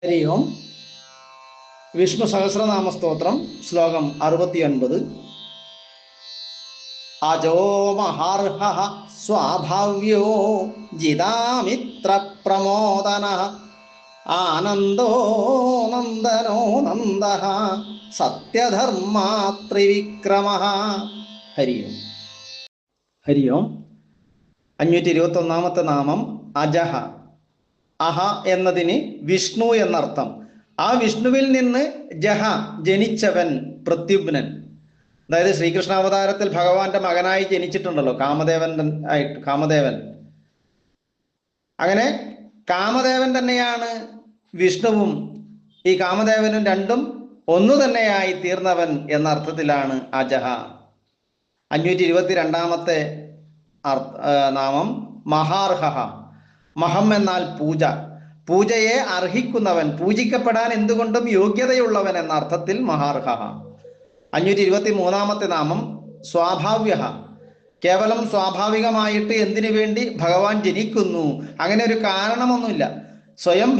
ഹരി ഓം. വിഷ്ണു സഹസ്രനാമ സ്തോത്രം ശ്ലോകം 69. അജോ മഹാർഹ സ്വാഭാവ്യോ ജിതാമിത്ര പ്രമോദന ആനന്ദോ നന്ദനോ നന്ദ സത്യധർമാ ത്രിവിക്രമ. ഹരി ഓം. ഹരി ഓം. 521 നാമം അജഹ. അഹ എന്നതിന് വിഷ്ണു എന്നർത്ഥം. ആ വിഷ്ണുവിൽ നിന്ന് ജഹ ജനിച്ചവൻ പ്രത്യുമ്നൻ. അതായത് ശ്രീകൃഷ്ണാവതാരത്തിൽ ഭഗവാന്റെ മകനായി ജനിച്ചിട്ടുണ്ടല്ലോ, കാമദേവൻ. അങ്ങനെ കാമദേവൻ തന്നെയാണ് വിഷ്ണുവും ഈ കാമദേവനും രണ്ടും ഒന്നു തന്നെയായി തീർന്നവൻ എന്ന അർത്ഥത്തിലാണ് അജഹ. 522 നാമം മഹാർഹ. മഹം എന്നാൽ പൂജ, പൂജയെ അർഹിക്കുന്നവൻ, പൂജിക്കപ്പെടാൻ എന്തുകൊണ്ടും യോഗ്യതയുള്ളവൻ എന്ന അർത്ഥത്തിൽ മഹാർഹ. 523 നാമം സ്വാഭാവ്യ. കേവലം സ്വാഭാവികമായിട്ട് എന്തിനു വേണ്ടി ഭഗവാൻ ജനിക്കുന്നു, അങ്ങനെ ഒരു കാരണമൊന്നുമില്ല. സ്വയം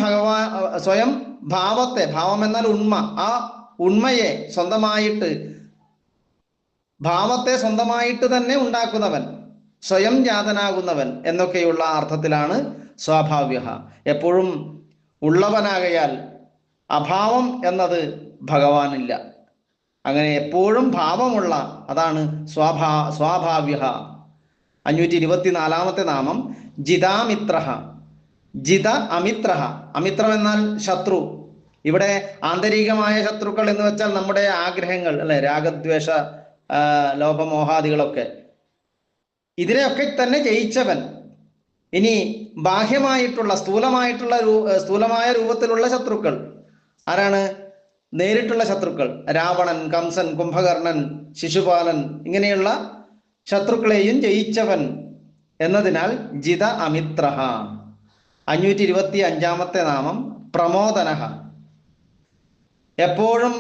ഭാവത്തെ, ഭാവം എന്നാൽ ഉണ്മ, ആ ഉണ്മയെ ഭാവത്തെ സ്വന്തമായിട്ട് തന്നെ ഉണ്ടാക്കുന്നവൻ, സ്വയം ജാതനാകുന്നവൻ എന്നൊക്കെയുള്ള അർത്ഥത്തിലാണ് സ്വാഭാവ്യ. എപ്പോഴും ഉള്ളവനാകയാൽ അഭാവം എന്നത് ഭഗവാനില്ല. അങ്ങനെ എപ്പോഴും ഭാവമുള്ള, അതാണ് സ്വാഭാവ്യ. 524 നാമം ജിതാമിത്ര. ജിത അമിത്ര. അമിത്രം എന്നാൽ ശത്രു. ഇവിടെ ആന്തരികമായ ശത്രുക്കൾ എന്ന് വെച്ചാൽ നമ്മുടെ ആഗ്രഹങ്ങൾ, അല്ലെ, രാഗദ്വേഷ ലോഭമോഹാദികളൊക്കെ, ഇതിനെയൊക്കെ തന്നെ ജയിച്ചവൻ. ഇനി ബാഹ്യമായിട്ടുള്ള സ്ഥൂലമായ രൂപത്തിലുള്ള ശത്രുക്കൾ ആരാണ്? നേരിട്ടുള്ള ശത്രുക്കൾ രാവണൻ, കംസൻ, കുംഭകർണൻ, ശിശുപാലൻ, ഇങ്ങനെയുള്ള ശത്രുക്കളെയും ജയിച്ചവൻ എന്നതിനാൽ ജിത അമിത്ര. 525 നാമം പ്രമോദന. എപ്പോഴും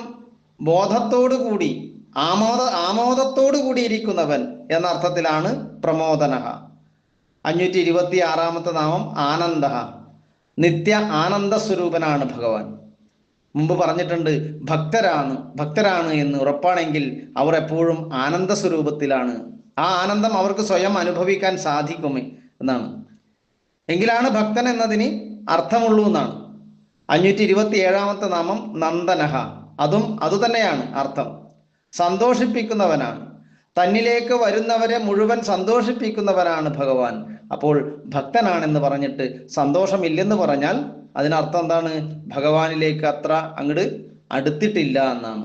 ബോധത്തോടുകൂടി ആമോദത്തോടു കൂടിയിരിക്കുന്നവൻ എന്ന അർത്ഥത്തിലാണ് പ്രമോദന. 526 നാമം ആനന്ദ. നിത്യ ആനന്ദ സ്വരൂപനാണ് ഭഗവാൻ. മുമ്പ് പറഞ്ഞിട്ടുണ്ട്, ഭക്തരാണ് എന്ന് ഉറപ്പാണെങ്കിൽ അവർ എപ്പോഴും ആനന്ദ സ്വരൂപത്തിലാണ്. ആ ആനന്ദം അവർക്ക് സ്വയം അനുഭവിക്കാൻ സാധിക്കുമേ എന്നാണ്. എങ്കിലാണ് ഭക്തൻ എന്നതിന് അർത്ഥമുള്ളൂ എന്നാണ്. 527 നാമം നന്ദനഹ. അതുതന്നെയാണ് അർത്ഥം. സന്തോഷിപ്പിക്കുന്നവനാണ്. തന്നിലേക്ക് വരുന്നവരെ മുഴുവൻ സന്തോഷിപ്പിക്കുന്നവനാണ് ഭഗവാൻ. അപ്പോൾ ഭക്തനാണെന്ന് പറഞ്ഞിട്ട് സന്തോഷമില്ലെന്ന് പറഞ്ഞാൽ അതിനർത്ഥം എന്താണ്? ഭഗവാനിലേക്ക് അത്ര അങ്ങോട്ട് അടുത്തിട്ടില്ല എന്നാണ്.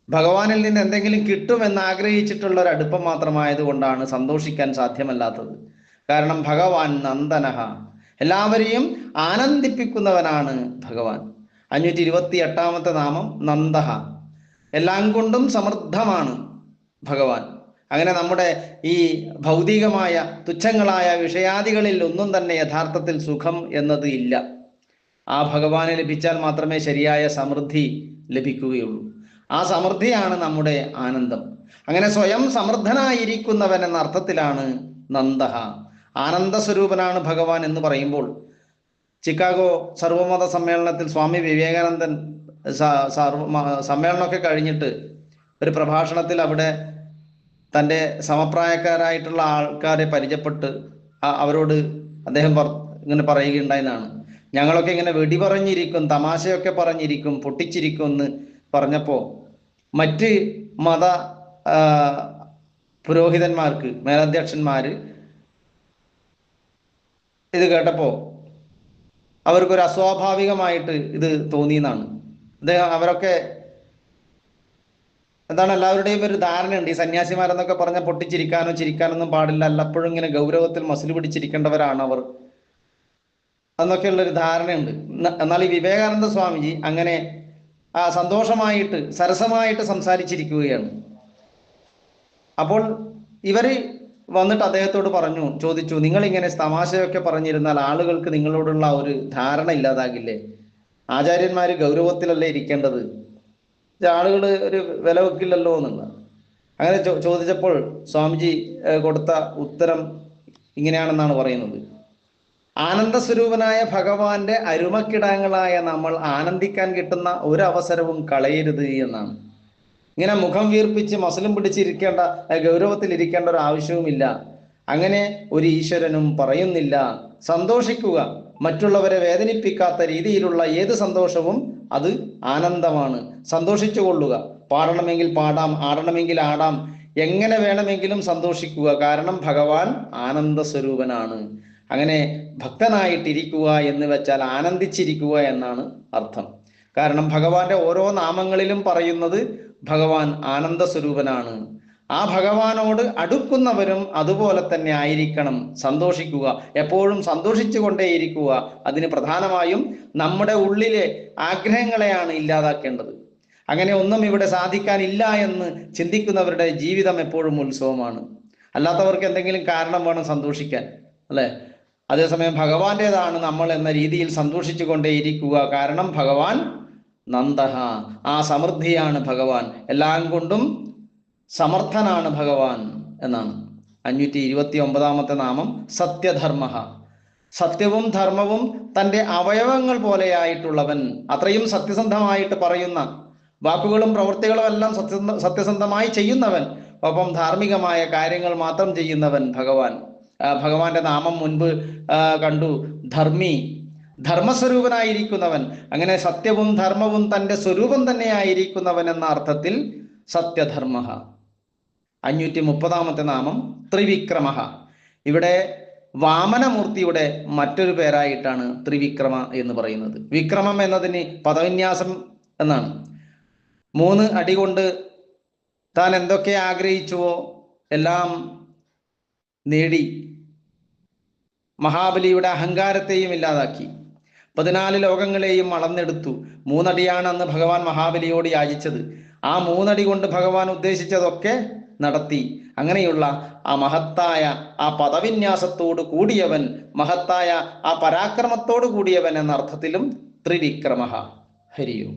ഭഗവാനിൽ നിന്ന് എന്തെങ്കിലും കിട്ടുമെന്ന് ആഗ്രഹിച്ചിട്ടുള്ള ഒരു അടുപ്പം മാത്രമായതുകൊണ്ടാണ് സന്തോഷിക്കാൻ സാധ്യമല്ലാത്തത്. കാരണം ഭഗവാൻ നന്ദനഹ, എല്ലാവരെയും ആനന്ദിപ്പിക്കുന്നവനാണ് ഭഗവാൻ. 528 നാമം നന്ദഹ. എല്ലാം കൊണ്ടും സമൃദ്ധമാണ് ഭഗവാൻ. അങ്ങനെ നമ്മുടെ ഈ ഭൗതികമായ തുച്ഛങ്ങളായ വിഷയാദികളിൽ ഒന്നും തന്നെ യഥാർത്ഥത്തിൽ സുഖം എന്നത് ഇല്ല. ആ ഭഗവാനെ ലഭിച്ചാൽ മാത്രമേ ശരിയായ സമൃദ്ധി ലഭിക്കുകയുള്ളൂ. ആ സമൃദ്ധിയാണ് നമ്മുടെ ആനന്ദം. അങ്ങനെ സ്വയം സമൃദ്ധനായിരിക്കുന്നവൻ എന്ന അർത്ഥത്തിലാണ് നന്ദഹ. ആനന്ദ സ്വരൂപനാണ് ഭഗവാൻ എന്ന് പറയുമ്പോൾ, ചിക്കാഗോ സർവമത സമ്മേളനത്തിൽ സ്വാമി വിവേകാനന്ദൻ സമ്മേളനമൊക്കെ കഴിഞ്ഞിട്ട് ഒരു പ്രഭാഷണത്തിൽ അവിടെ തൻ്റെ സമപ്രായക്കാരായിട്ടുള്ള ആൾക്കാരെ പരിചയപ്പെട്ട് അവരോട് അദ്ദേഹം ഇങ്ങനെ പറയുകയുണ്ടായെന്നാണ്. ഞങ്ങളൊക്കെ ഇങ്ങനെ വെടി പറഞ്ഞിരിക്കും, തമാശയൊക്കെ പറഞ്ഞിരിക്കും, പൊട്ടിച്ചിരിക്കും എന്ന് പറഞ്ഞപ്പോൾ മറ്റ് മത പുരോഹിതന്മാർക്ക്, മേലധ്യക്ഷന്മാര് ഇത് കേട്ടപ്പോൾ അവർക്കൊരു അസ്വാഭാവികമായിട്ട് ഇത് തോന്നിയെന്നാണ്. അവരൊക്കെ എന്താണ്, എല്ലാവരുടെയും ഒരു ധാരണയുണ്ട്, ഈ സന്യാസിമാരെന്നൊക്കെ പറഞ്ഞാൽ പൊട്ടിച്ചിരിക്കാനോ ചിരിക്കാനൊന്നും പാടില്ല, എല്ലപ്പോഴും ഇങ്ങനെ ഗൗരവത്തിൽ മസിൽ പിടിച്ചിരിക്കേണ്ടവരാണ് അവർ എന്നൊക്കെയുള്ളൊരു ധാരണയുണ്ട്. എന്നാൽ ഈ വിവേകാനന്ദ സ്വാമിജി അങ്ങനെ സന്തോഷമായിട്ട് സരസമായിട്ട് സംസാരിച്ചിരിക്കുകയാണ്. അപ്പോൾ ഇവര് വന്നിട്ട് അദ്ദേഹത്തോട് ചോദിച്ചു, നിങ്ങളിങ്ങനെ തമാശയൊക്കെ പറഞ്ഞിരുന്നാൽ ആളുകൾക്ക് നിങ്ങളോടുള്ള ഒരു ധാരണ ഇല്ലാതാകില്ലേ? ആചാര്യന്മാര് ഗൗരവത്തിലല്ലേ ഇരിക്കേണ്ടത്, ആളുകൾ ഒരു വില വെക്കില്ലല്ലോ എന്നുള്ള. അങ്ങനെ ചോദിച്ചപ്പോൾ സ്വാമിജി കൊടുത്ത ഉത്തരം ഇങ്ങനെയാണെന്നാണ് പറയുന്നത്. ആനന്ദസ്വരൂപനായ ഭഗവാന്റെ അരുമക്കിടങ്ങളായ നമ്മൾ ആനന്ദിക്കാൻ കിട്ടുന്ന ഒരു അവസരവും കളയരുത് എന്നാണ്. ഇങ്ങനെ മുഖം വീർപ്പിച്ച് മസിലും പിടിച്ചിരിക്കേണ്ട, ഗൗരവത്തിലിരിക്കേണ്ട ഒരു ആവശ്യവുമില്ല. അങ്ങനെ ഒരു ഈശ്വരനും പറയുന്നില്ല. സന്തോഷിക്കുക. മറ്റുള്ളവരെ വേദനിപ്പിക്കാത്ത രീതിയിലുള്ള ഏത് സന്തോഷവും അത് ആനന്ദമാണ്. സന്തോഷിച്ചു കൊള്ളുക. പാടണമെങ്കിൽ പാടാം, ആടണമെങ്കിൽ ആടാം, എങ്ങനെ വേണമെങ്കിലും സന്തോഷിക്കുക. കാരണം ഭഗവാൻ ആനന്ദ സ്വരൂപനാണ്. അങ്ങനെ ഭക്തനായിട്ടിരിക്കുക എന്ന് വെച്ചാൽ ആനന്ദിച്ചിരിക്കുക എന്നാണ് അർത്ഥം. കാരണം ഭഗവാന്റെ ഓരോ നാമങ്ങളിലും പറയുന്നത് ഭഗവാൻ ആനന്ദ സ്വരൂപനാണ്. ആ ഭഗവാനോട് അടുക്കുന്നവരും അതുപോലെ തന്നെ ആയിരിക്കണം. സന്തോഷിക്കുക, എപ്പോഴും സന്തോഷിച്ചു കൊണ്ടേയിരിക്കുക. അതിന് പ്രധാനമായും നമ്മുടെ ഉള്ളിലെ ആഗ്രഹങ്ങളെയാണ് ഇല്ലാതാക്കേണ്ടത്. അങ്ങനെ ഒന്നും ഇവിടെ സാധിക്കാനില്ല എന്ന് ചിന്തിക്കുന്നവരുടെ ജീവിതം എപ്പോഴും ഉത്സവമാണ്. അല്ലാത്തവർക്ക് എന്തെങ്കിലും കാരണം വേണം സന്തോഷിക്കാൻ, അല്ലെ? അതേസമയം ഭഗവാന്റേതാണ് നമ്മൾ എന്ന രീതിയിൽ സന്തോഷിച്ചു കൊണ്ടേയിരിക്കുക. കാരണം ഭഗവാൻ നന്ദഹ, ആ സമൃദ്ധിയാണ് ഭഗവാൻ, എല്ലാം കൊണ്ടും സമർത്ഥനാണ് ഭഗവാൻ എന്നാണ്. 529 നാമം സത്യധർമ്മ. സത്യവും ധർമ്മവും തൻ്റെ അവയവങ്ങൾ പോലെയായിട്ടുള്ളവൻ, അത്രയും സത്യസന്ധമായിട്ട് പറയുന്ന വാക്കുകളും പ്രവൃത്തികളും എല്ലാം സത്യസന്ധമായി ചെയ്യുന്നവൻ, ഒപ്പം ധാർമ്മികമായ കാര്യങ്ങൾ മാത്രം ചെയ്യുന്നവൻ ഭഗവാൻ. ഭഗവാന്റെ നാമം മുൻപ് കണ്ടു, ധർമ്മി, ധർമ്മസ്വരൂപനായിരിക്കുന്നവൻ. അങ്ങനെ സത്യവും ധർമ്മവും തൻ്റെ സ്വരൂപം തന്നെയായിരിക്കുന്നവൻ എന്ന അർത്ഥത്തിൽ സത്യധർമ്മ. 530 നാമം ത്രിവിക്രമ. ഇവിടെ വാമനമൂർത്തിയുടെ മറ്റൊരു പേരായിട്ടാണ് ത്രിവിക്രമ എന്ന് പറയുന്നത്. വിക്രമം എന്നതിന് പദവിന്യാസം എന്നാണ്. 3 അടി കൊണ്ട് താൻ എന്തൊക്കെ ആഗ്രഹിച്ചുവോ എല്ലാം നേടി മഹാബലിയുടെ അഹങ്കാരത്തെയും ഇല്ലാതാക്കി 14 ലോകങ്ങളെയും അളന്നെടുത്തു. 3 അടിയാണ് അന്ന് ഭഗവാൻ മഹാബലിയോട് യാചിച്ചത്. ആ 3 അടി കൊണ്ട് ഭഗവാൻ ഉദ്ദേശിച്ചതൊക്കെ നടത്തി. അങ്ങനെയുള്ള ആ മഹത്തായ ആ പദവിന്യാസത്തോട് കൂടിയവൻ, മഹത്തായ ആ പരാക്രമത്തോട് കൂടിയവൻ എന്ന അർത്ഥത്തിലും ത്രിവിക്രമ. ഹരിയും.